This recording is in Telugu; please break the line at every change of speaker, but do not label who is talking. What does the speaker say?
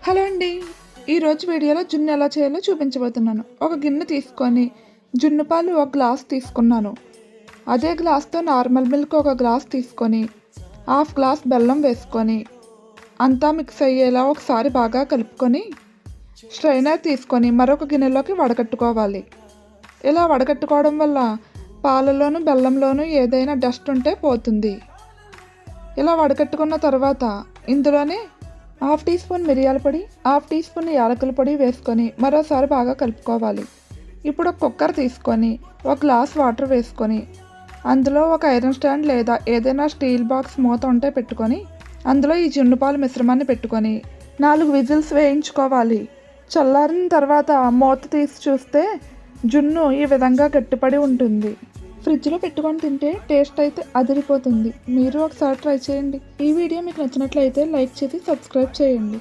హలో అండి. ఈరోజు వీడియోలో జున్ను ఎలా చేయాలో చూపించబోతున్నాను. ఒక గిన్నె తీసుకొని జున్ను పాలు ఒక గ్లాస్ తీసుకున్నాను. అదే గ్లాస్తో నార్మల్ మిల్క్ ఒక గ్లాస్ తీసుకొని హాఫ్ గ్లాస్ బెల్లం వేసుకొని అంతా మిక్స్ అయ్యేలా ఒకసారి బాగా కలుపుకొని స్ట్రైనర్ తీసుకొని మరొక గిన్నెలోకి వడకట్టుకోవాలి. ఇలా వడకట్టుకోవడం వల్ల పాలలోను బెల్లంలోనూ ఏదైనా డస్ట్ ఉంటే పోతుంది. ఇలా వడకట్టుకున్న తర్వాత ఇందులోనే హాఫ్ టీ స్పూన్ మిరియాల పొడి, హాఫ్ టీ స్పూన్ యాలకుల పొడి వేసుకొని మరోసారి బాగా కలుపుకోవాలి. ఇప్పుడు ఒక కుక్కర్ తీసుకొని ఒక గ్లాస్ వాటర్ వేసుకొని అందులో ఒక ఐరన్ స్టాండ్ లేదా ఏదైనా స్టీల్ బాక్స్ మూత ఉంటే పెట్టుకొని అందులో ఈ జున్ను పాలు మిశ్రమాన్ని పెట్టుకొని 4 విజిల్స్ వేయించుకోవాలి. చల్లారిన తర్వాత మూత తీసి చూస్తే జున్ను ఈ విధంగా గట్టిపడి ఉంటుంది. ఫ్రిడ్జ్లో పెట్టుకొని తింటే టేస్ట్ అయితే అదిరిపోతుంది. మీరు ఒకసారి ట్రై చేయండి. ఈ వీడియో మీకు నచ్చినట్లయితే లైక్ చేసి సబ్స్క్రైబ్ చేయండి.